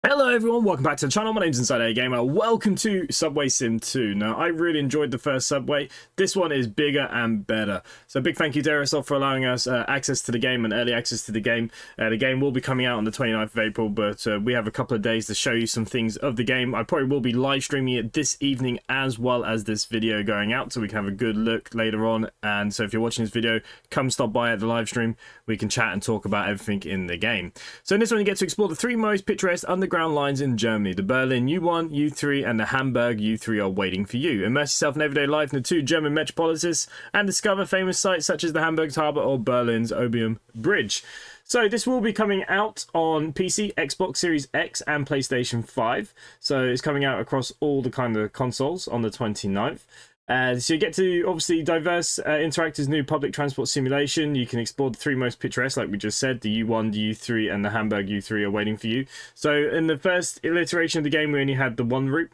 Hello everyone, welcome back to the channel. My name's InsideAgameR. Welcome to SubwaySim 2. Now, I really enjoyed the first Subway. This one is bigger and better. So big thank you to aerosoft for allowing us access to the game and early access to the game. The game will be coming out on the 29th of April, but we have a couple of days to show you some things of the game. I probably will be live streaming it this evening as well as this video going out, so we can have a good look later on. And so if you're watching this video, come stop by at the live stream. We can chat and talk about everything in the game. So in this one, you get to explore the three most picturesque underground lines in Germany. The Berlin U1, U3 and the Hamburg U3 are waiting for you. Immerse yourself in everyday life in the two German metropolises and discover famous sites such as the Hamburg's harbour or Berlin's Oberbaum bridge. So this will be coming out on PC, Xbox Series X and PlayStation 5. So it's coming out across all the kind of consoles on the 29th. So you get to obviously diverse interactors, new public transport simulation. You can explore the three most picturesque, like we just said. The U1, the U3 and the Hamburg U3 are waiting for you. So in the first iteration of the game, we only had the one route.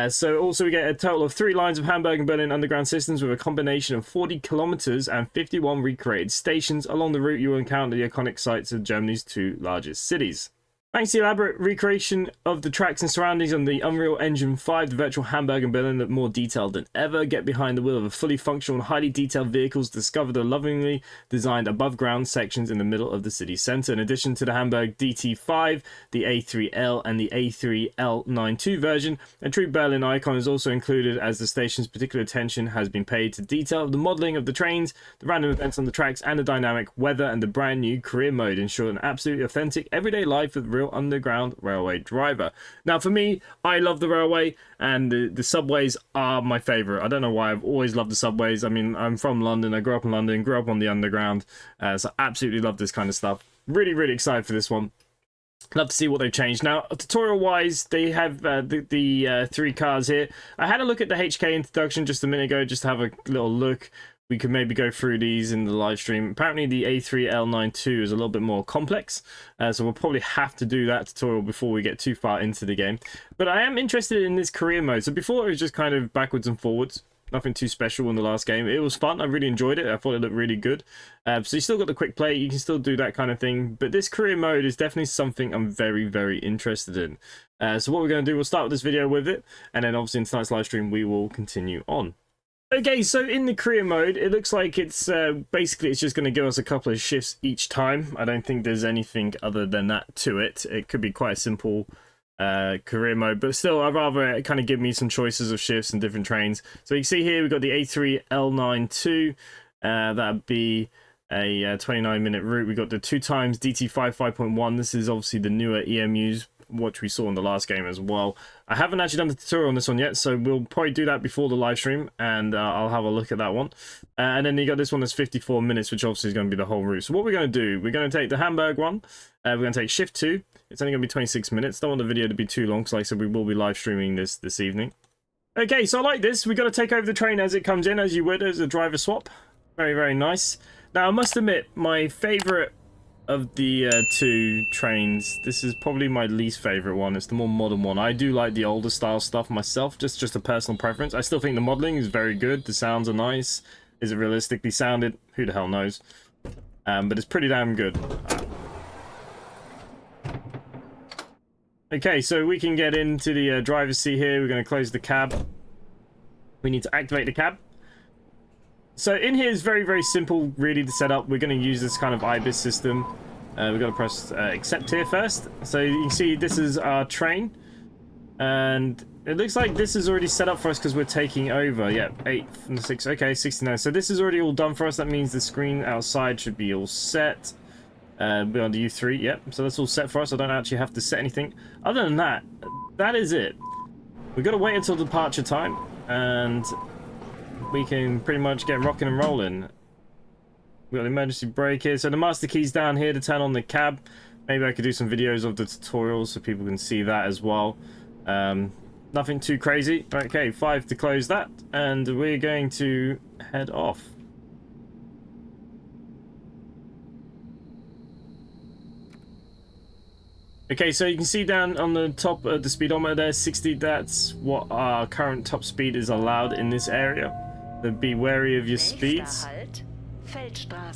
So also we get a total of 3 lines of Hamburg and Berlin underground systems with a combination of 40 kilometers and 51 recreated stations. Along the route, you will encounter the iconic sites of Germany's two largest cities. Thanks to the elaborate recreation of the tracks and surroundings on the Unreal Engine 5, the virtual Hamburg and Berlin look more detailed than ever. Get behind the wheel of a fully functional and highly detailed vehicles. Discover the lovingly designed above-ground sections in the middle of the city centre. In addition to the Hamburg DT5, the A3L and the A3L92 version, a true Berlin icon is also included, as the station's particular attention has been paid to detail the modelling of the trains, the random events on the tracks, and the dynamic weather, and the brand new career mode ensure an absolutely authentic everyday life with real underground railway driver. Now for me, I love the railway, and the subways are my favorite. I don't know why, I've always loved the subways. I mean, I'm from London, I grew up in London, grew up on the underground, so I absolutely love this kind of stuff. Really excited for this one. Love to see what they've changed. Now, tutorial wise, they have the 3 cars here. I had a look at the HK introduction just a minute ago, just to have a little look. We could maybe go through these in the live stream. Apparently the A3L92 is a little bit more complex, so we'll probably have to do that tutorial before we get too far into the game. But I am interested in this career mode. So before it was just kind of backwards and forwards. Nothing too special in the last game. It was fun. I really enjoyed it. I thought it looked really good. So you still got the quick play. You can still do that kind of thing. But this career mode is definitely something I'm very interested in. So what we're going to do, we'll start with this video with it. And then obviously in tonight's live stream, we will continue on. Okay, so in the career mode, it looks like it's basically it's just going to give us a couple of shifts each time. I don't think there's anything other than that to it. It could be quite a simple career mode, but still, I'd rather it kind of give me some choices of shifts and different trains. So you can see here we've got the A3L92. That'd be a 29-minute route. We've got the 2 times DT5.1. This is obviously the newer EMUs, which we saw in the last game as well. I haven't actually done the tutorial on this one yet, so we'll probably do that before the live stream, and I'll have a look at that one. And then you got this one that's 54 minutes, which obviously is going to be the whole route. So what we're going to do, we're going to take the Hamburg one, we're going to take shift 2. It's only going to be 26 minutes. Don't want the video to be too long, because like I said, we will be live streaming this evening. Okay, so I like this. We've got to take over the train as it comes in, as you would as a driver swap. Very nice. Now, I must admit, my favourite of the 2 trains, this is probably my least favorite one. It's the more modern one. I do like the older style stuff myself, just a personal preference. I still think the modeling is very good. The sounds are nice. Is it realistically sounded? Who the hell knows? But it's pretty damn good. Okay, so we can get into the driver's seat here. We're going to close the cab. We need to activate the cab. So in here is very simple, really, to set up. We're going to use this kind of IBIS system. We're going to press accept here first. So you can see this is our train. And it looks like this is already set up for us because we're taking over. Yeah, 8 from the 6. Okay, 69. So this is already all done for us. That means the screen outside should be all set. We're on the U3. Yep, so that's all set for us. I don't actually have to set anything. Other than that, that is it. We've got to wait until departure time. And we can pretty much get rocking and rolling. We've got the emergency brake here. So the master key's down here to turn on the cab. Maybe I could do some videos of the tutorials so people can see that as well. Nothing too crazy. Okay, 5 to close that. And we're going to head off. Okay, so you can see down on the top of the speedometer there, 60. That's what our current top speed is allowed in this area. So be wary of your speeds.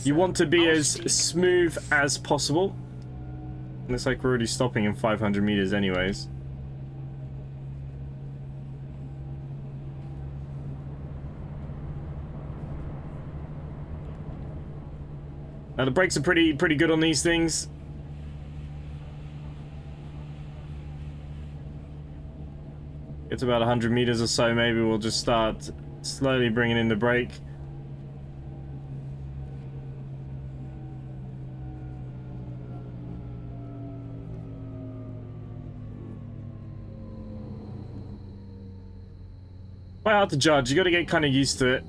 You want to be as smooth as possible. Looks like we're already stopping in 500 meters anyways. Now the brakes are pretty good on these things. Get to about 100 meters or so, maybe we'll just start slowly bringing in the brake. Quite hard to judge. You got to get kind of used to it.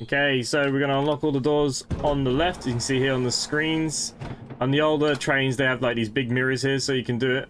Okay, so we're going to unlock all the doors on the left. You can see here on the screens. On the older trains, they have like these big mirrors here, so you can do it.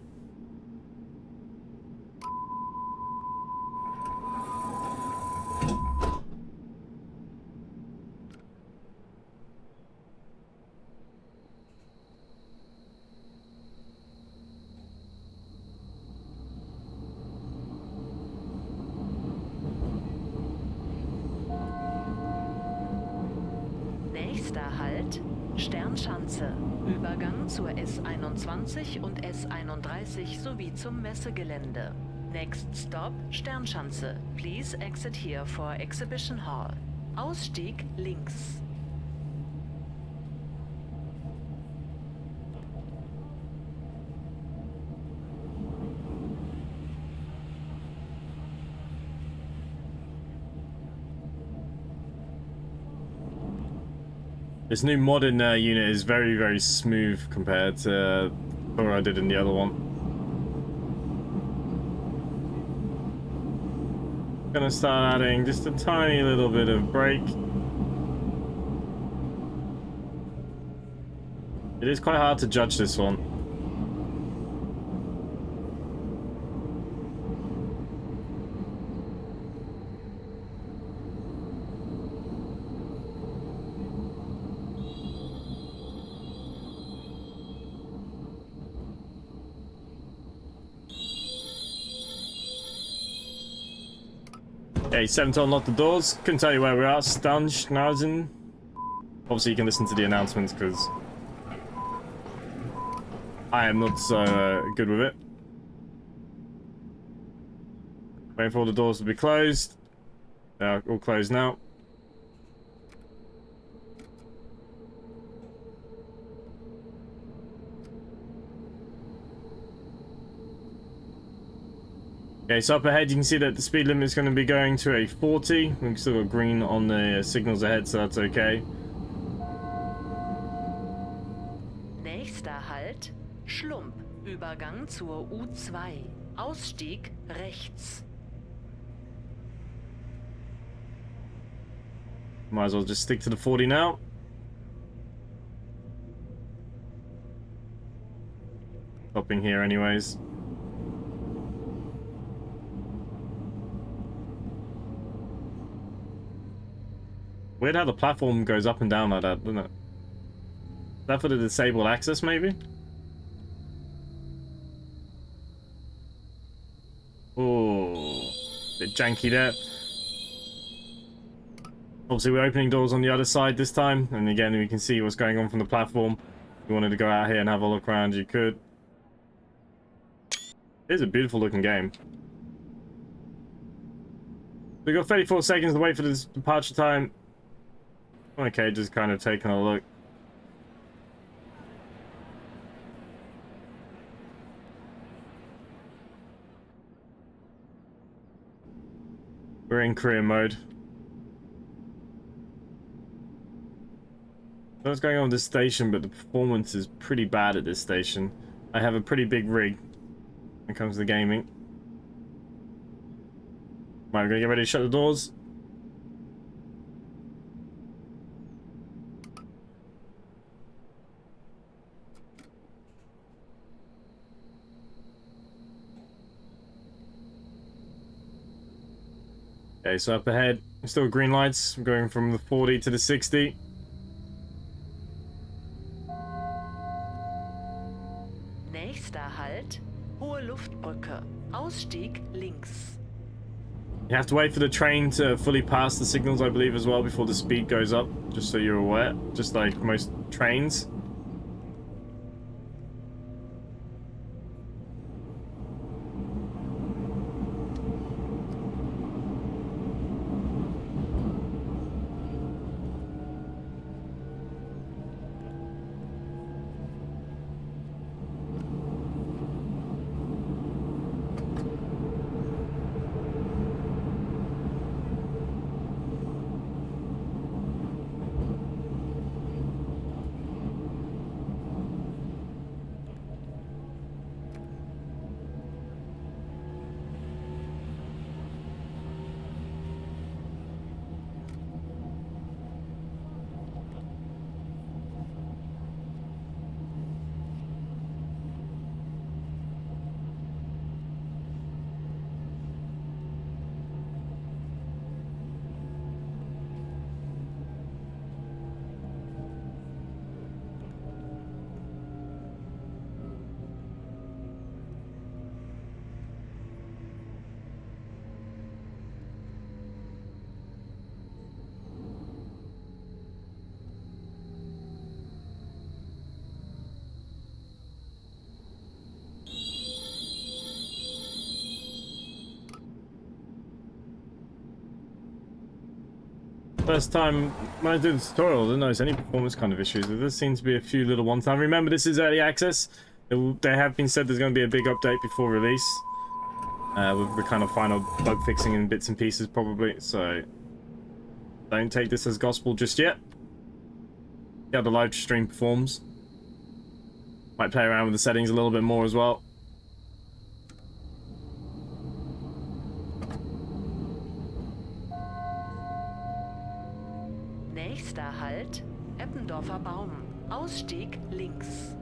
Nächster Halt, Sternschanze. Übergang zur S21 und S31 sowie zum Messegelände. Next stop, Sternschanze. Please exit here for Exhibition Hall. Ausstieg links. This new modern unit is very smooth compared to what I did in the other one. Gonna start adding just a tiny little bit of brake. It is quite hard to judge this one. Okay, 7 to unlock the doors. Couldn't tell you where we're at. Stanschnauzen. Obviously, you can listen to the announcements because I am not so good with it. Waiting for all the doors to be closed. They're all closed now. Okay, so up ahead you can see that the speed limit is going to be going to a 40. We've still got green on the signals ahead, so that's okay. Nächster Halt, Schlump. Übergang zur U2. Ausstieg rechts. Might as well just stick to the 40 now. Stopping here anyways. Weird how the platform goes up and down like that, doesn't it? Is that for the disabled access, maybe? Oh, bit janky there. Obviously, we're opening doors on the other side this time, and again, we can see what's going on from the platform. If you wanted to go out here and have a look around, you could. It is a beautiful looking game. We've got 34 seconds to wait for this departure time. Okay, just kind of taking a look. We're in Korean mode. What's going on with this station, but the performance is pretty bad at this station. I have a pretty big rig when it comes to gaming. Right, we're gonna get ready to shut the doors. Okay, so up ahead, still green lights. We're going from the 40 to the 60. Nächster Halt, Hohe Luftbrücke. Ausstieg links. You have to wait for the train to fully pass the signals, I believe, as well, before the speed goes up, just so you're aware, just like most trains. First time when I did the tutorial, I didn't notice any performance kind of issues. There does seem to be a few little ones. Now remember, this is early access. They have been said there's going to be a big update before release. With the kind of final bug fixing in bits and pieces probably. So don't take this as gospel just yet. See how the live stream performs. Might play around with the settings a little bit more as well. Nächster Halt, Eppendorfer Baum. Ausstieg links.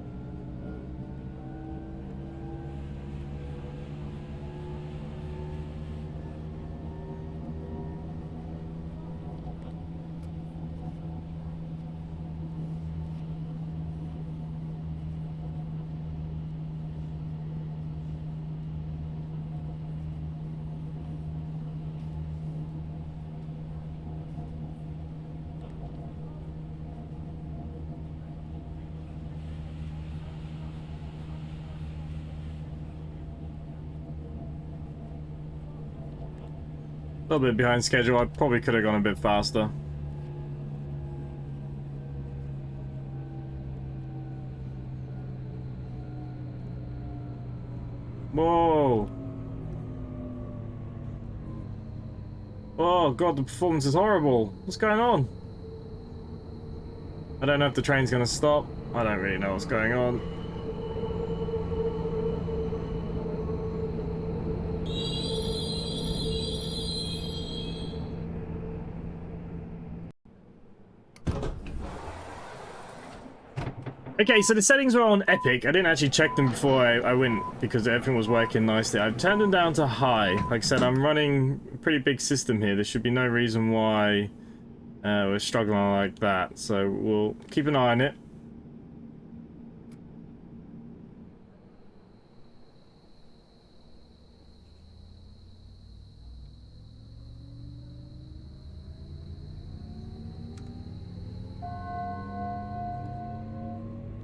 A little bit behind schedule. I probably could have gone a bit faster. Whoa. Oh god, the performance is horrible. What's going on? I don't know if the train's gonna stop. I don't really know what's going on. Okay, so the settings were on Epic. I didn't actually check them before I went because everything was working nicely. I've turned them down to high. Like I said, I'm running a pretty big system here. There should be no reason why we're struggling like that. So we'll keep an eye on it.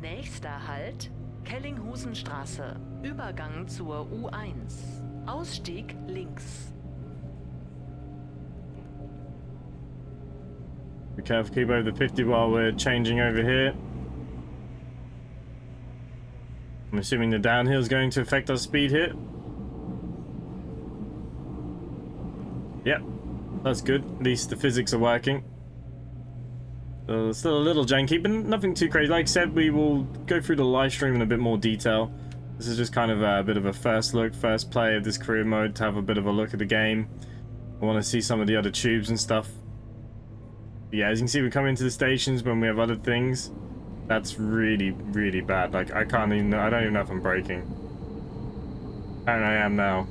Nächster Halt, Kellinghusenstraße. Übergang zur U1. Ausstieg links. Be careful, keep over the 50 while we're changing over here. I'm assuming the downhill is going to affect our speed here. Yep, that's good. At least the physics are working. Still a little janky, but nothing too crazy. Like I said, we will go through the live stream in a bit more detail. This is just kind of a bit of a first look, first play of this career mode to have a bit of a look at the game. I want to see some of the other tubes and stuff. But yeah, as you can see, we come into the stations when we have other things. That's really, really bad. Like, I don't even know if I'm braking. And I am now.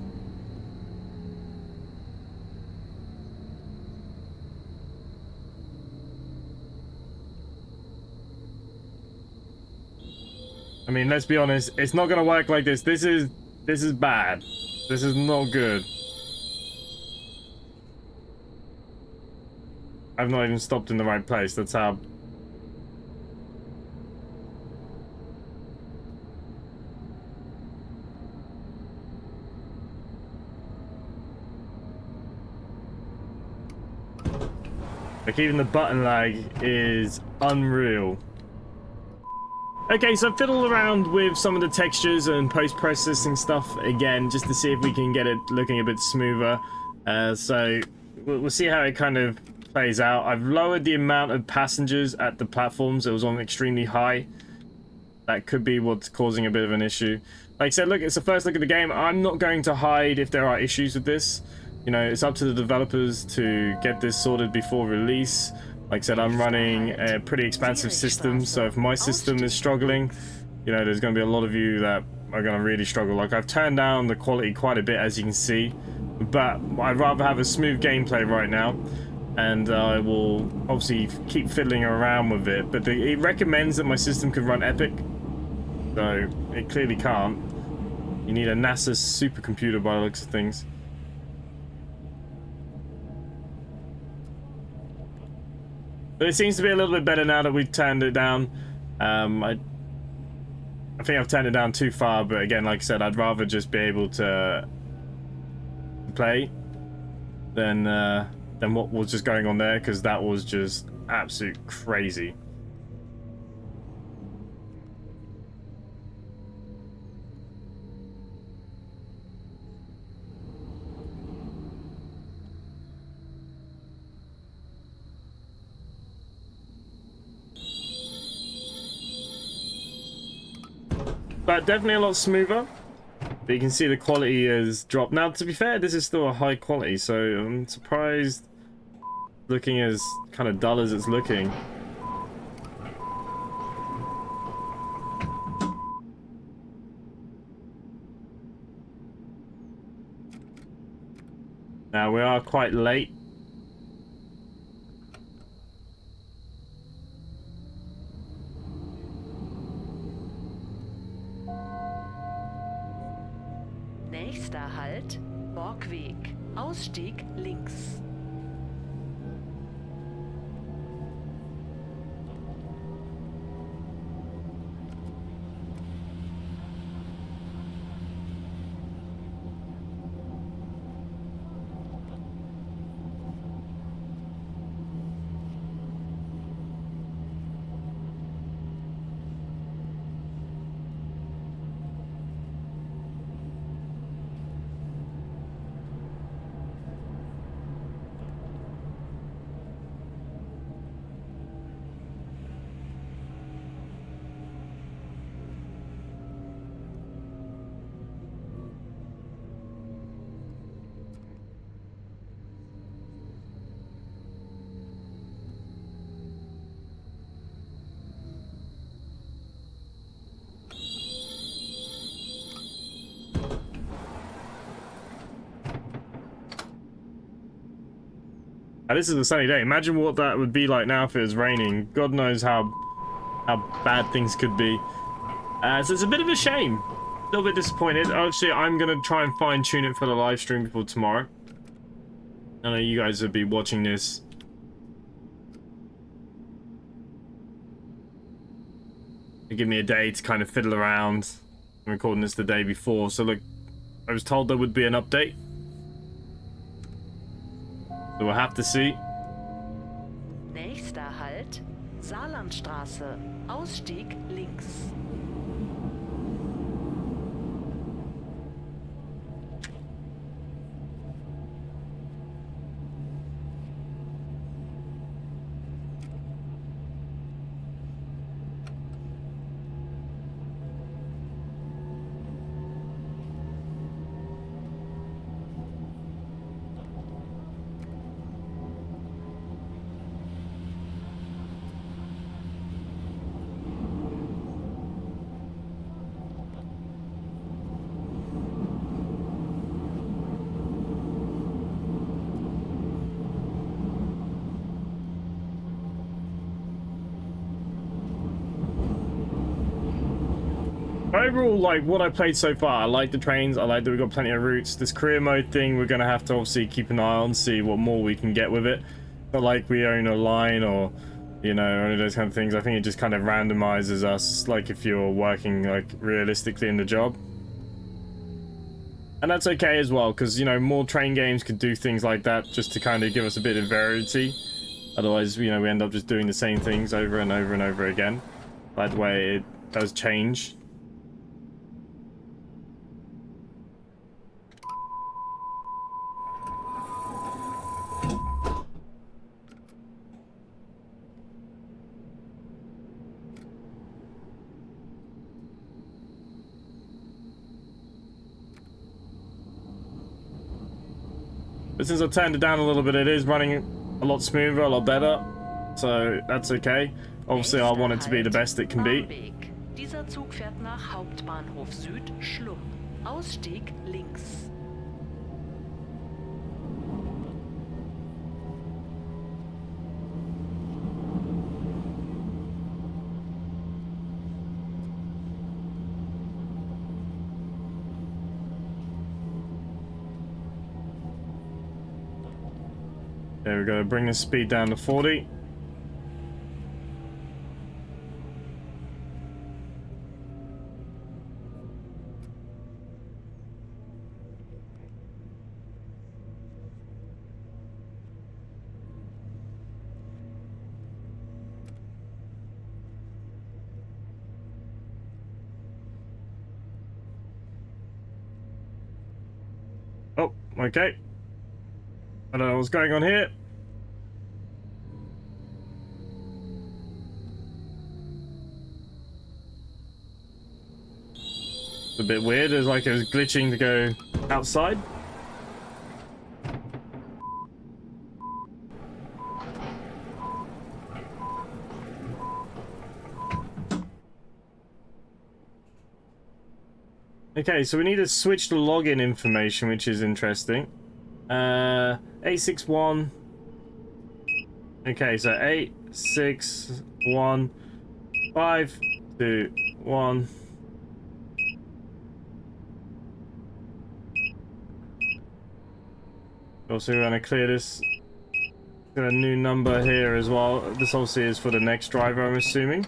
I mean, let's be honest, it's not gonna work like this. This is bad. This is not good. I've not even stopped in the right place. That's how... Like, even the button lag is unreal. Okay, so I've fiddled around with some of the textures and post-processing stuff again, just to see if we can get it looking a bit smoother. So we'll see how it kind of plays out. I've lowered the amount of passengers at the platforms. It was on extremely high. That could be what's causing a bit of an issue. Like I said, look, it's the first look at the game. I'm not going to hide if there are issues with this. You know, it's up to the developers to get this sorted before release. Like I said, I'm running a pretty expansive system, so if my system is struggling, you know, there's going to be a lot of you that are going to really struggle. Like, I've turned down the quality quite a bit, as you can see, but I'd rather have a smooth gameplay right now, and I will obviously keep fiddling around with it, but it recommends that my system can run Epic, so it clearly can't. You need a NASA supercomputer by the looks of things. But it seems to be a little bit better now that we've turned it down. I think I've turned it down too far, but again, like I said, I'd rather just be able to play than what was just going on there, because that was just absolute crazy. But definitely a lot smoother. But you can see the quality has dropped. Now, to be fair, this is still a high quality, so I'm surprised looking as kind of dull as it's looking. Now, we are quite late. Nächster Halt, Borgweg. Ausstieg links. Now, this is a sunny day. Imagine what that would be like now if it was raining. God knows how bad things could be. So it's a bit of a shame. A little bit disappointed. Actually, I'm going to try and fine-tune it for the live stream before tomorrow. I know you guys will be watching this. Give me a day to kind of fiddle around. I'm recording this the day before. So look, I was told there would be an update. So we'll have to see. Nächster Halt, Saarlandstraße. Ausstieg links. Overall, like, what I played so far, I like the trains, I like that we've got plenty of routes. This career mode thing, we're going to have to obviously keep an eye on, see what more we can get with it. not like we own a line or, you know, any of those kind of things. I think it just kind of randomizes us, like if you're working like realistically in the job. And that's okay as well, because, you know, more train games could do things like that just to kind of give us a bit of variety. Otherwise, you know, we end up just doing the same things over and over and over again. By the way, it does change. But since I've turned it down a little bit, it is running a lot smoother, a lot better. So that's okay. Obviously, I want it to be the best it can be. Dieser Zug fährt nach Hauptbahnhof Süd, Schlump. Ausstieg links. There we go, bring the speed down to 40. Oh, okay. I don't know what's going on here. It's a bit weird. It's like it was glitching to go outside. Okay, so we need to switch the login information, which is interesting. A61. Okay, so 861-521. Also, we're going to clear this. Got a new number here as well. This obviously is for the next driver, I'm assuming.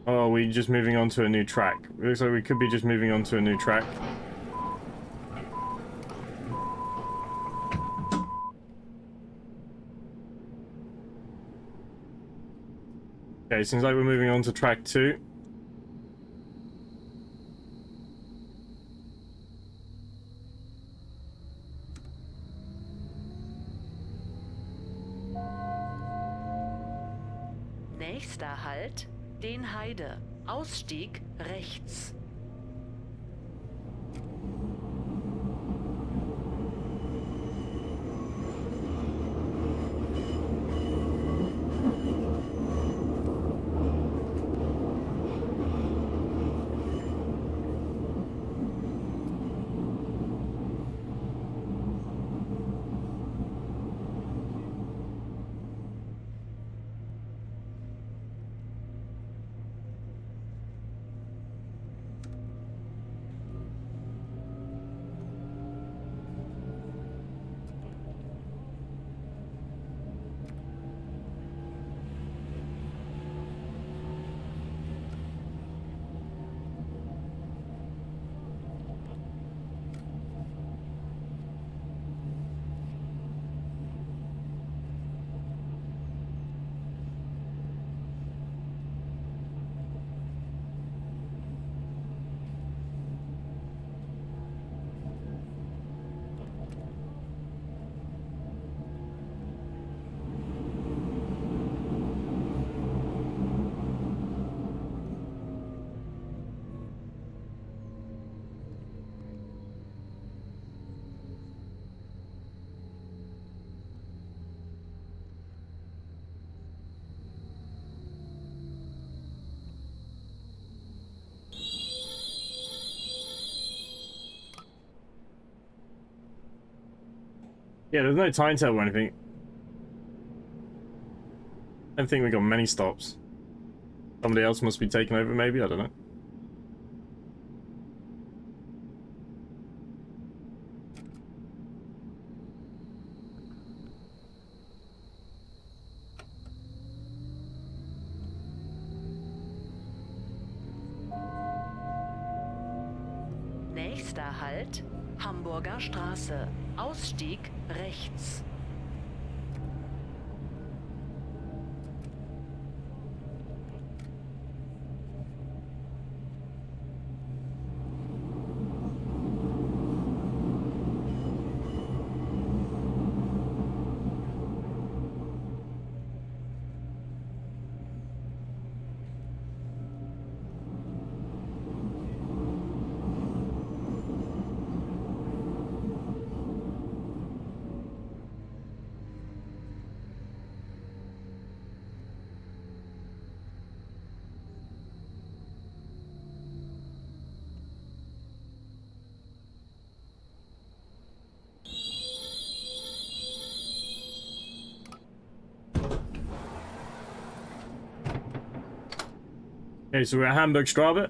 Oh, are we just moving on to a new track? It looks like we could be just moving on to a new track. Okay, seems like we're moving on to track 2. Nächster Halt, Den Heide. Ausstieg rechts. Yeah, there's no timetable or anything. I don't think we got many stops. Somebody else must be taking over, maybe? I don't know. Halt, Hamburger Straße. Ausstieg rechts. Okay, so we're at Hamburg Straße.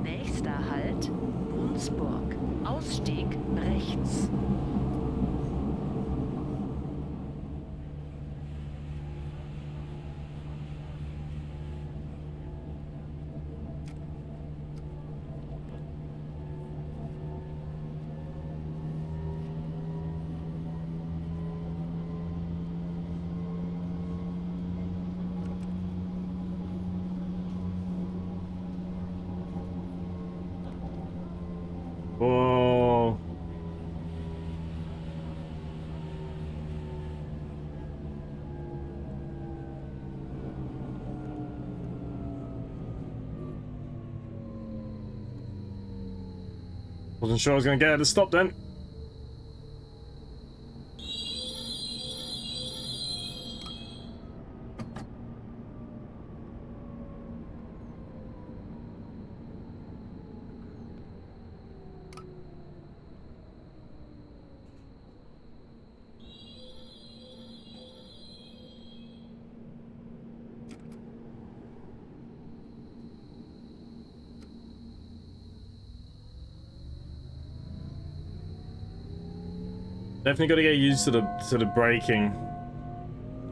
Nächster Halt, Munzburg. Ausstieg rechts. Oh. Wasn't sure I was going to get her to stop then. Definitely got to get used to the braking.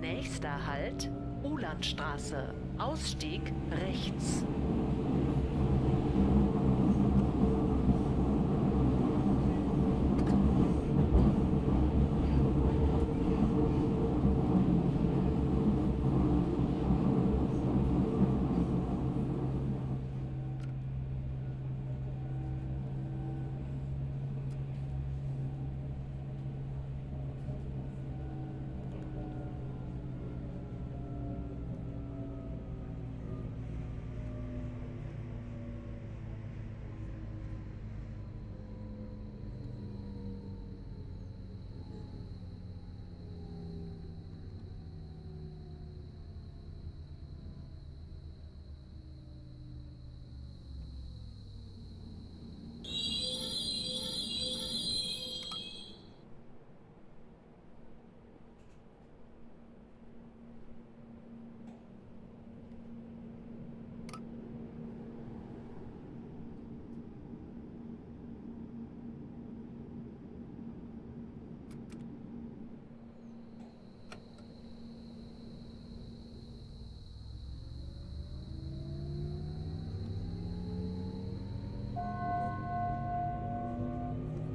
Nächster Halt, Ulandstraße. Ausstieg rechts.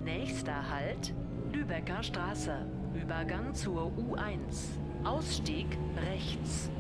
Nächster Halt, Lübecker Straße. Übergang zur U1. Ausstieg rechts.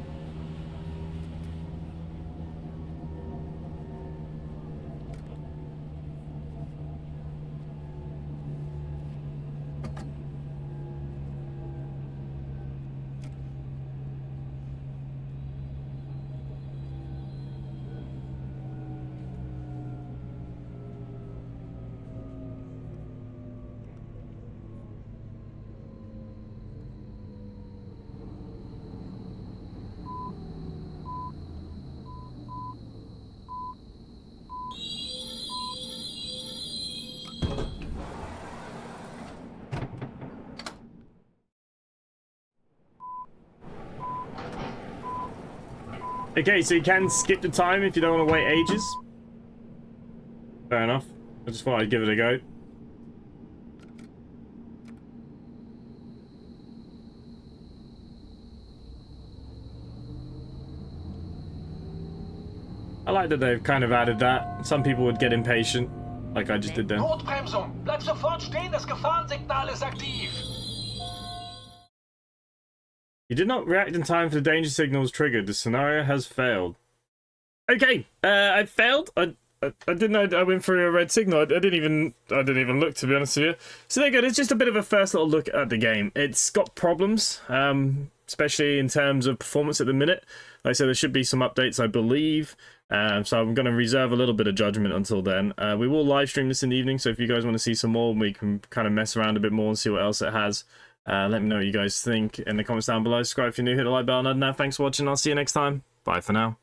Okay, so you can skip the time if you don't want to wait ages. Fair enough. I just thought I'd give it a go. I like that they've kind of added that. Some people would get impatient, like I just did then. Notbremsung! Bleib sofort stehen, das Gefahrensignal ist aktiv! You did not react in time for the danger signals triggered. The scenario has failed. Okay, I failed. I didn't know I went through a red signal. I didn't even look, to be honest with you. So there you go. It's just a bit of a first little look at the game. It's got problems, especially in terms of performance at the minute. Like I said, there should be some updates, I believe. So I'm going to reserve a little bit of judgment until then. We will live stream this in the evening, so if you guys want to see some more, we can kind of mess around a bit more and see what else it has. Let me know what you guys think in the comments down below. Subscribe if you're new, hit the like button. Other than that, thanks for watching. I'll see you next time. Bye for now.